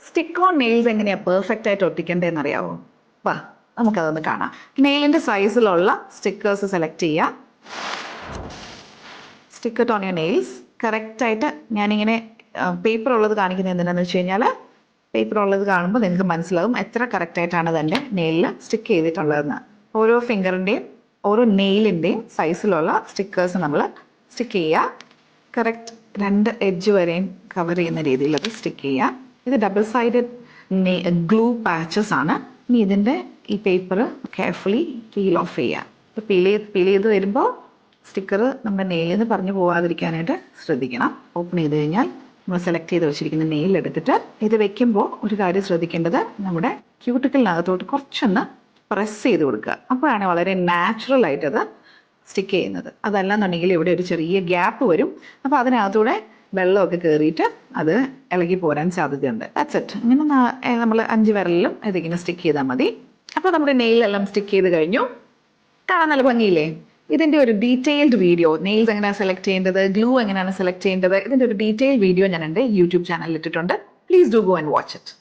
Stick on nails എങ്ങനെയാണ് perfect ആയിട്ട് ഒട്ടിക്കേണ്ടതെന്ന് അറിയാവോ? വാ നമുക്കതൊന്ന് കാണാം. നെയിലിൻ്റെ സൈസിലുള്ള സ്റ്റിക്കേഴ്സ് സെലക്ട് ചെയ്യുക. Stick on your nails. കറക്റ്റായിട്ട് ഞാനിങ്ങനെ പേപ്പർ ഉള്ളത് കാണിക്കുന്നത് എന്തിനാന്ന് വെച്ച് കഴിഞ്ഞാൽ പേപ്പർ ഉള്ളത് കാണുമ്പോൾ നിങ്ങൾക്ക് മനസ്സിലാവും എത്ര കറക്റ്റായിട്ടാണ് അതിൻ്റെ നെയിലിൽ സ്റ്റിക്ക് ചെയ്തിട്ടുള്ളതെന്ന്. ഓരോ ഫിംഗറിൻ്റെയും ഓരോ നെയിലിൻ്റെയും സൈസിലുള്ള സ്റ്റിക്കേഴ്സ് നമ്മൾ സ്റ്റിക്ക് ചെയ്യുക. കറക്റ്റ് 2 എഡ്ജ് വരെയും കവർ ചെയ്യുന്ന രീതിയിൽ അത് സ്റ്റിക്ക് ചെയ്യുക. ഇത് ഡബിൾ സൈഡഡ് ഗ്ലൂ പാച്ചസ് ആണ്. ഇനി ഇതിൻ്റെ ഈ പേപ്പർ കെയർഫുള്ളി പീൽ ഓഫ് ചെയ്യുക. ഇപ്പോൾ പീൽ ചെയ്ത് വരുമ്പോൾ സ്റ്റിക്കർ നമ്മുടെ നെയിലിൽ നിന്ന് പറഞ്ഞു പോകാതിരിക്കാനായിട്ട് ശ്രദ്ധിക്കണം. ഓപ്പൺ ചെയ്ത് കഴിഞ്ഞാൽ നമ്മൾ സെലക്ട് ചെയ്ത് വെച്ചിരിക്കുന്ന നെയിൽ എടുത്തിട്ട് ഇത് വെക്കുമ്പോൾ ഒരു കാര്യം ശ്രദ്ധിക്കേണ്ടത്, നമ്മുടെ ക്യൂട്ടിക്കലിനകത്തോട്ട് കുറച്ചൊന്ന് പ്രസ് ചെയ്ത് കൊടുക്കുക. അപ്പോഴാണ് വളരെ നാച്ചുറൽ ആയിട്ടത് സ്റ്റിക്ക് ചെയ്യുന്നത്. അതല്ലാന്നുണ്ടെങ്കിൽ ഇവിടെ ഒരു ചെറിയ ഗ്യാപ്പ് വരും. അപ്പോൾ അതിനകത്തൂടെ വെള്ളമൊക്കെ കയറിയിട്ട് അത് ഇളകി പോരാൻ സാധ്യതയുണ്ട്. That's it. ഇങ്ങനെ നമ്മൾ 5 വിരലിലും ഇതിങ്ങനെ സ്റ്റിക്ക് ചെയ്താൽ മതി. അപ്പോൾ നമ്മുടെ നെയിലെല്ലാം സ്റ്റിക്ക് ചെയ്ത് കഴിഞ്ഞു. കാണാൻ നല്ല ഭംഗിയില്ലേ? ഇതിൻ്റെ ഒരു ഡീറ്റെയിൽഡ് വീഡിയോ, നെയിൽസ് എങ്ങനെയാണ് സെലക്ട് ചെയ്യേണ്ടത്, ഗ്ലൂ എങ്ങനെയാണ് സെലക്ട് ചെയ്യേണ്ടത്, ഇതിൻ്റെ ഒരു ഡീറ്റെയിൽഡ് വീഡിയോ ഞാൻ എൻ്റെ യൂട്യൂബ് ചാനലിൽ ഇട്ടിട്ടുണ്ട്. Please do go and watch it.